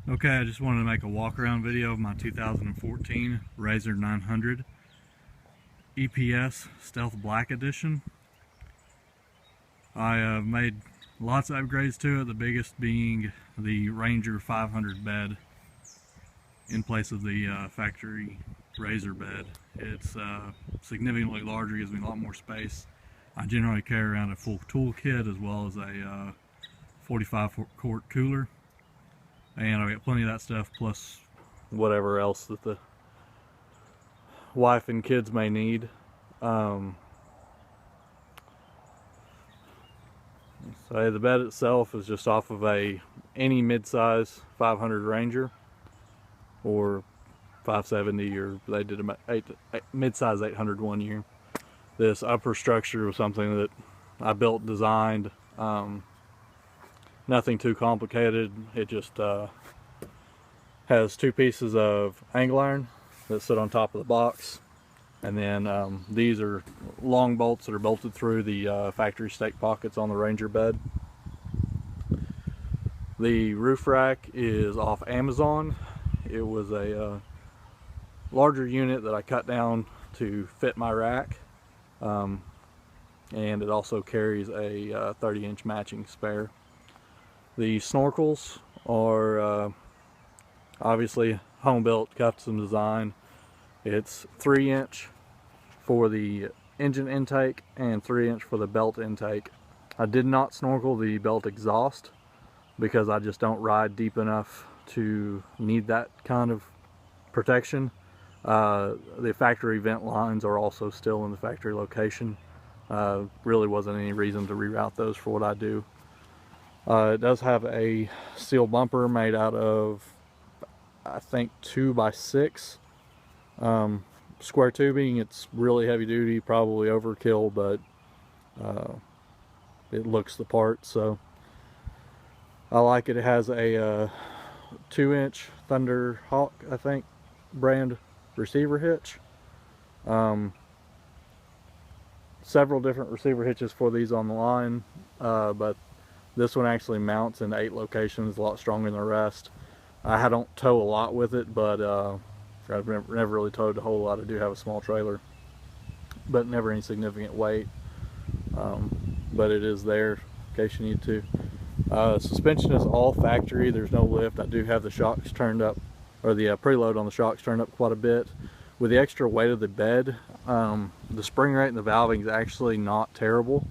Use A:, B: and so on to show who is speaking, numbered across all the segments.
A: Okay, I just wanted to make a walk around video of my 2014 Rzr 900 EPS Stealth Black Edition. I made lots of upgrades to it, the biggest being the Ranger 500 bed in place of the factory Rzr bed. It's significantly larger, gives me a lot more space. I generally carry around a full tool kit as well as a 45 quart cooler. And I've got plenty of that stuff, plus whatever else that the wife and kids may need. So the bed itself is just off of any mid-size 500 Ranger or 570, or they did a mid-size 800 one year. This upper structure was something that I built, designed. Nothing too complicated. It just has two pieces of angle iron that sit on top of the box, and then these are long bolts that are bolted through the factory stake pockets on the Ranger bed. The roof rack is off Amazon. It was a larger unit that I cut down to fit my rack, and it also carries a 30-inch matching spare. The snorkels are obviously home built, custom design. It's 3-inch for the engine intake and 3-inch for the belt intake. I did not snorkel the belt exhaust because I just don't ride deep enough to need that kind of protection. The factory vent lines are also still in the factory location. Really wasn't any reason to reroute those for what I do. It does have a steel bumper made out of, I think, 2x6 square tubing. It's really heavy duty, probably overkill, but it looks the part, so I like it. It has a 2-inch Thunder Hawk, I think, brand receiver hitch. Several different receiver hitches for these on the line, but this one actually mounts in 8 locations, a lot stronger than the rest. I don't tow a lot with it, but I've never really towed a whole lot. I do have a small trailer, but never any significant weight. But it is there in case you need to. Suspension is all factory. There's no lift. I do have the shocks turned up, or the preload on the shocks turned up quite a bit. With the extra weight of the bed, the spring rate and the valving is actually not terrible.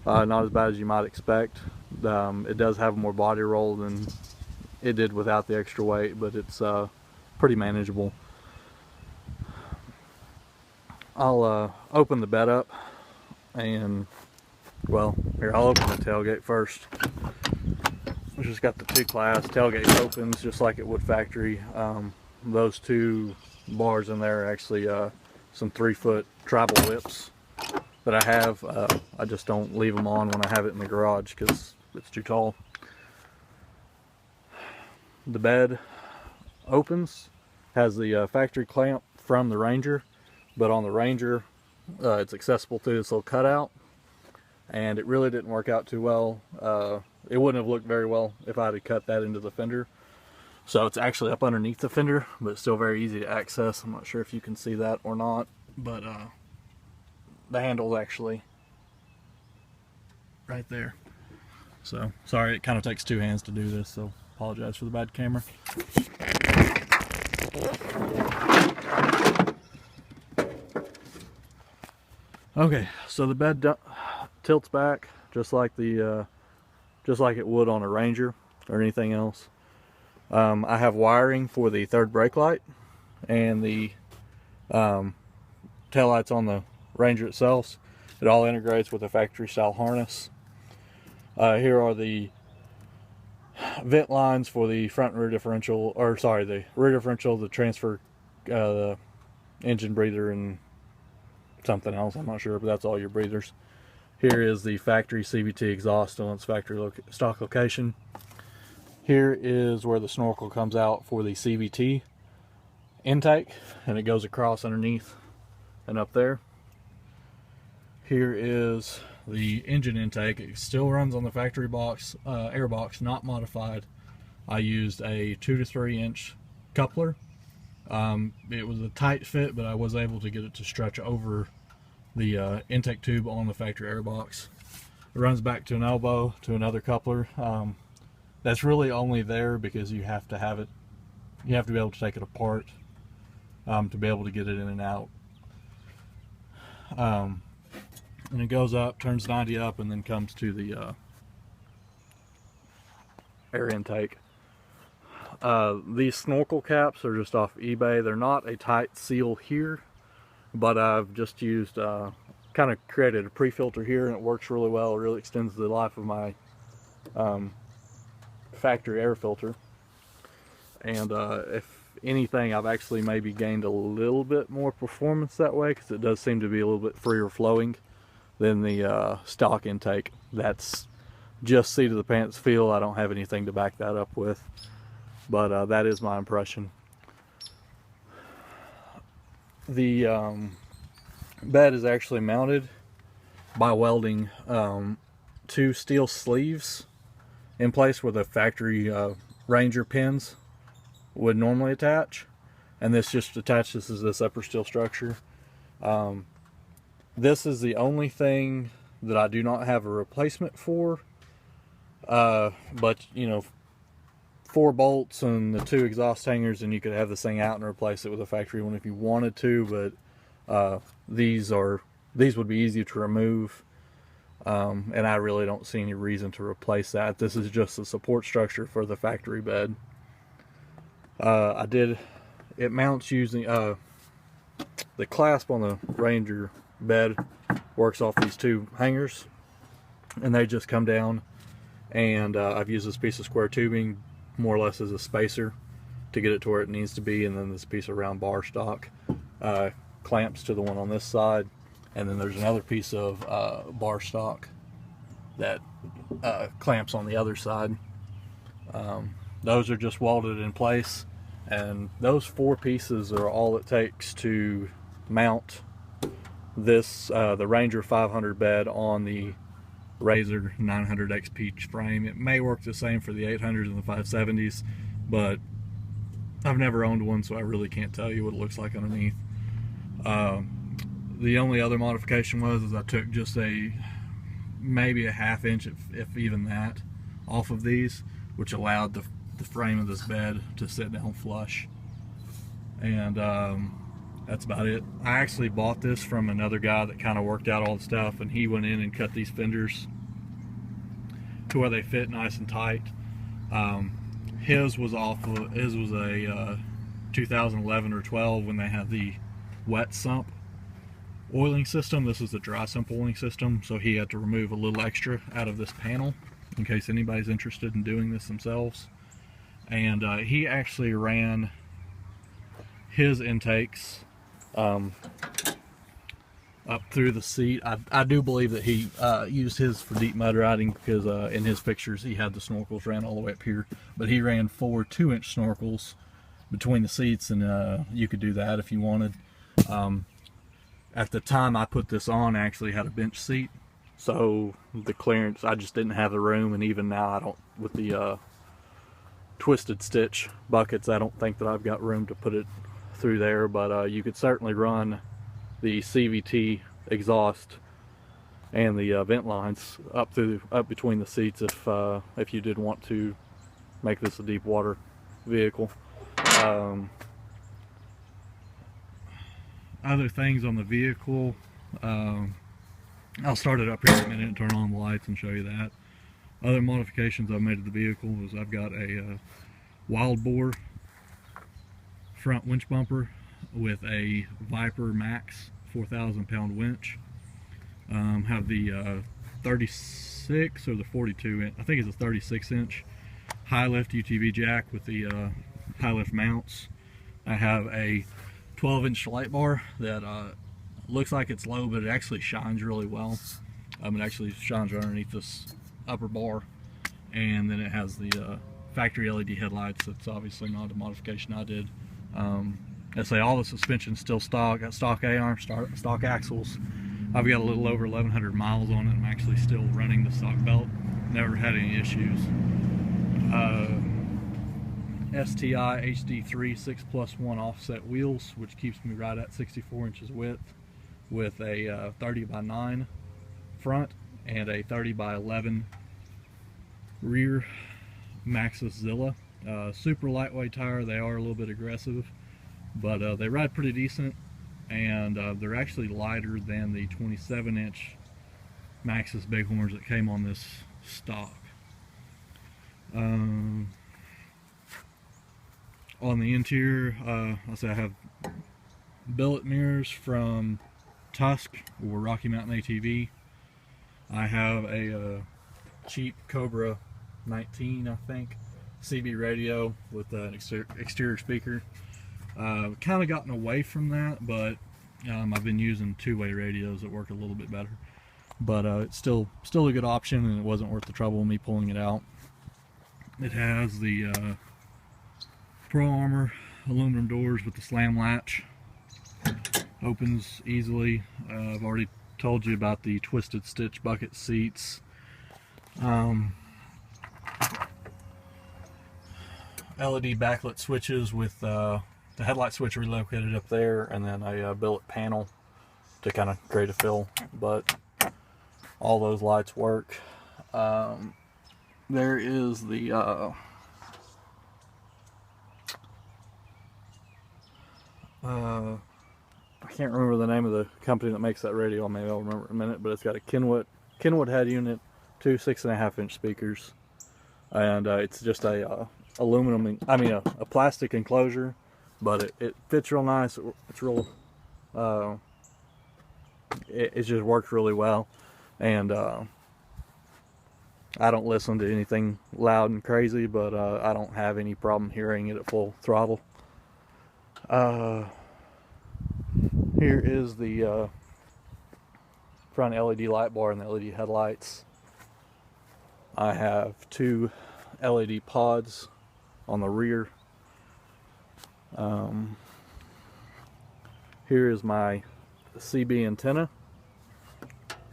A: Not as bad as you might expect. It does have more body roll than it did without the extra weight, but it's pretty manageable. I'll open the bed up, and well, here, I'll open the tailgate first. It's just got the 2-class tailgate opens just like it would factory. Those 2 bars in there are actually some 3-foot tribal whips that I have. I just don't leave them on when I have it in the garage because it's too tall. The bed opens, has the factory clamp from the Ranger, but on the Ranger it's accessible through this little cutout, and it really didn't work out too well. It wouldn't have looked very well if I had cut that into the fender. So it's actually up underneath the fender, but it's still very easy to access. I'm not sure if you can see that or not, but the handle's actually right there. So sorry, it kind of takes 2 hands to do this, so apologize for the bad camera. Okay, so the bed tilts back just like it would on a Ranger or anything else. I have wiring for the third brake light and the taillights on the Ranger itself. It all integrates with a factory style harness. Here are the vent lines for the front and rear differential, or sorry, the rear differential, the transfer, the engine breather, and something else, I'm not sure, but that's all your breathers. Here is the factory CVT exhaust on its factory stock location. Here is where the snorkel comes out for the CVT intake, and it goes across underneath and up there. Here is the engine intake. It still runs on the factory box, air box, not modified. I used a 2 to 3 inch coupler. It was a tight fit, but I was able to get it to stretch over the intake tube on the factory air box. It runs back to an elbow to another coupler. That's really only there because you have to have it, you have to be able to take it apart to be able to get it in and out. And it goes up, turns 90 up, and then comes to the air intake. These snorkel caps are just off eBay. They're not a tight seal here, but I've just used kind of created a pre-filter here, and it works really well. It really extends the life of my factory air filter. And if anything, I've actually maybe gained a little bit more performance that way, because it does seem to be a little bit freer flowing than the stock intake. That's just seat of the pants feel. I don't have anything to back that up with, but that is my impression. The bed is actually mounted by welding 2 steel sleeves in place where the factory Ranger pins would normally attach, and this just attaches to this upper steel structure. This is the only thing that I do not have a replacement for, but you know, 4 bolts and the 2 exhaust hangers, and you could have this thing out and replace it with a factory one if you wanted to, but these would be easy to remove, and I really don't see any reason to replace that. This is just a support structure for the factory bed. It mounts using the clasp on the Ranger bed works off these 2 hangers, and they just come down, and I've used this piece of square tubing more or less as a spacer to get it to where it needs to be, and then this piece of round bar stock clamps to the one on this side, and then there's another piece of bar stock that clamps on the other side. Those are just welded in place, and those 4 pieces are all it takes to mount this the Ranger 500 bed on the Rzr 900 XP frame. It may work the same for the 800s and the 570s, but I've never owned one, so I really can't tell you what it looks like underneath. The only other modification was I took just maybe a ½ inch, if even that, off of these, which allowed the frame of this bed to sit down flush, and that's about it. I actually bought this from another guy that kind of worked out all the stuff, and he went in and cut these fenders to where they fit nice and tight. His was a 2011 or 12 when they had the wet sump oiling system. This is the dry sump oiling system, so he had to remove a little extra out of this panel in case anybody's interested in doing this themselves. And he actually ran his intakes up through the seat. I do believe that he used his for deep mud riding, because in his pictures he had the snorkels ran all the way up here, but he ran 4 2-inch snorkels between the seats, and you could do that if you wanted. At the time I put this on, I actually had a bench seat, so the clearance, I just didn't have the room, and even now I don't, with the twisted stitch buckets, I don't think that I've got room to put it through there. But you could certainly run the CVT exhaust and the vent lines up between the seats if you did want to make this a deep water vehicle. Other things on the vehicle, I'll start it up here in a minute and turn on the lights and show you that. Other modifications I've made to the vehicle is I've got a wild boar front winch bumper with a Viper Max 4,000 pound winch. Have the 36 or the 42 inch, I think it's a 36 inch high lift UTV jack with the high lift mounts. I have a 12-inch light bar that looks like it's low, but it actually shines really well. It actually shines right underneath this upper bar, and then it has the factory LED headlights. That's obviously not a modification I did. I say all the suspension's still stock. Got stock A-arms, stock axles. I've got a little over 1,100 miles on it. I'm actually still running the stock belt. Never had any issues. STI HD3 6+1 offset wheels, which keeps me right at 64 inches width, with a 30x9 front and a 30x11 rear Maxxis Zilla. Super lightweight tire. They are a little bit aggressive, but they ride pretty decent, and they're actually lighter than the 27-inch Maxxis Bighorns that came on this stock. On the interior, I have billet mirrors from Tusk or Rocky Mountain ATV. I have a cheap Cobra 19, I think, CB radio with an exterior speaker. Kind of gotten away from that, but I've been using two-way radios that work a little bit better. But it's still a good option, and it wasn't worth the trouble of me pulling it out. It has the Pro Armor aluminum doors with the slam latch. Opens easily. I've already told you about the twisted stitch bucket seats. LED backlit switches with the headlight switch relocated up there, and then a billet panel to kind of create a fill, but all those lights work. There is the I can't remember the name of the company that makes that radio. Maybe I'll remember in a minute, but it's got a Kenwood head unit, two 6.5-inch speakers, and it's just a aluminum, a plastic enclosure, but it fits real nice. It's real, it just works really well, and I don't listen to anything loud and crazy, but I don't have any problem hearing it at full throttle. Here is the front LED light bar and the LED headlights. I have two LED pods on the rear. Here is my CB antenna.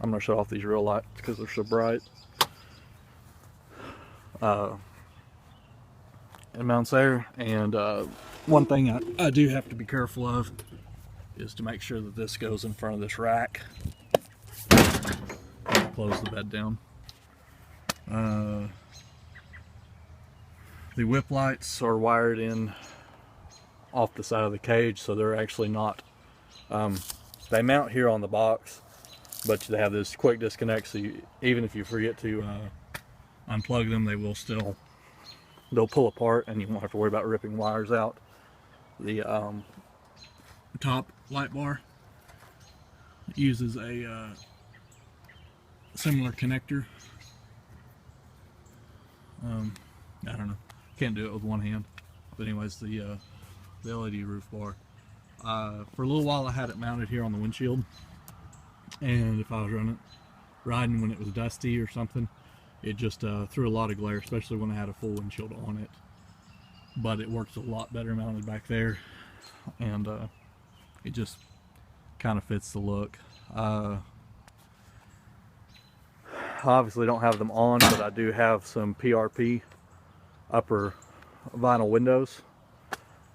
A: I'm going to shut off these real lights because they're so bright. It mounts there, and one thing I do have to be careful of is to make sure that this goes in front of this rack. Close the bed down. The whip lights are wired in off the side of the cage, so they're actually not, they mount here on the box, but they have this quick disconnect, so even if you forget to unplug them, they'll pull apart, and you won't have to worry about ripping wires out. The top light bar uses a similar connector. I don't know, can't do it with one hand, but anyways, the LED roof bar, for a little while I had it mounted here on the windshield, and if I was riding when it was dusty or something, it just threw a lot of glare, especially when I had a full windshield on it. But it works a lot better mounted back there, and it just kind of fits the look. I obviously don't have them on, but I do have some PRP upper vinyl windows.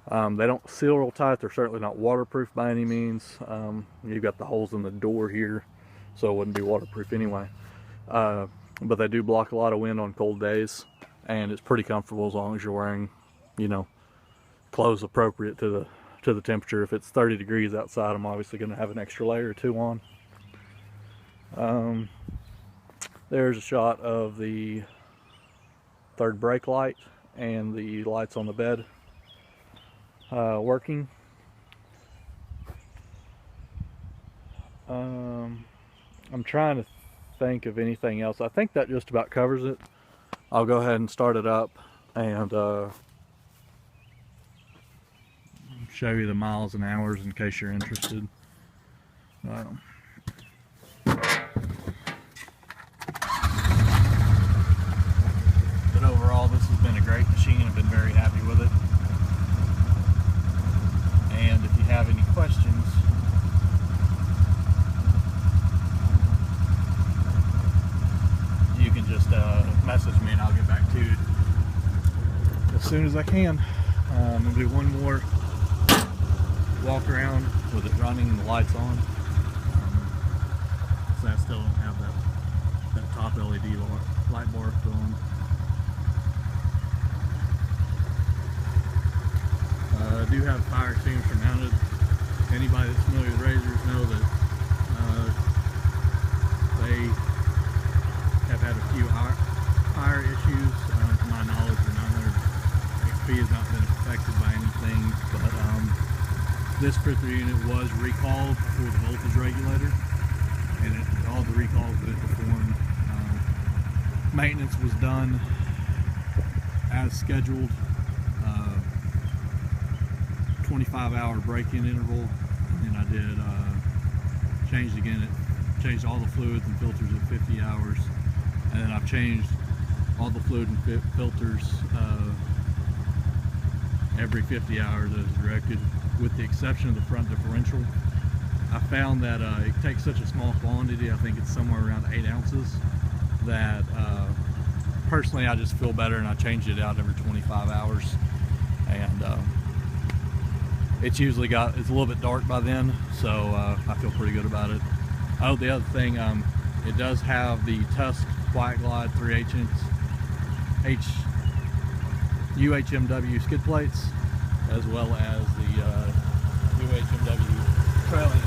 A: They don't seal real tight. They're certainly not waterproof by any means. You've got the holes in the door here, so it wouldn't be waterproof anyway. But they do block a lot of wind on cold days, and it's pretty comfortable as long as you're wearing, clothes appropriate to the temperature. If it's 30 degrees outside, I'm obviously going to have an extra layer or two on. There's a shot of the third brake light and the lights on the bed working. I'm trying to think of anything else. I think that just about covers it. I'll go ahead and start it up and show you the miles and hours in case you're interested. But overall, this has been a great machine. I've been very happy with it. And if you have any questions, you can just message me and I'll get back to you as as soon as I can. I'm gonna do one more walk around with it running and the lights on. So I still don't have that top LED light bar going. I do have a fire extinguisher mounted. Anybody that's familiar with Razors know that they have had a few fire issues. To my knowledge, the Rzr XP has not been affected by anything, but this particular unit was recalled for the voltage regulator, and all the recalls that it performed, maintenance was done as scheduled. 25-hour break-in interval, and I did changed all the fluids and filters at 50 hours, and then I've changed all the fluid and filters every 50 hours as directed, with the exception of the front differential. I found that it takes such a small quantity, I think it's somewhere around 8 ounces, that personally I just feel better, and I changed it out every 25 hours. And it's a little bit dark by then, so I feel pretty good about it. Oh, the other thing, it does have the Tusk Quiet Glide 3/8 UHMW skid plates, as well as the UHMW trailing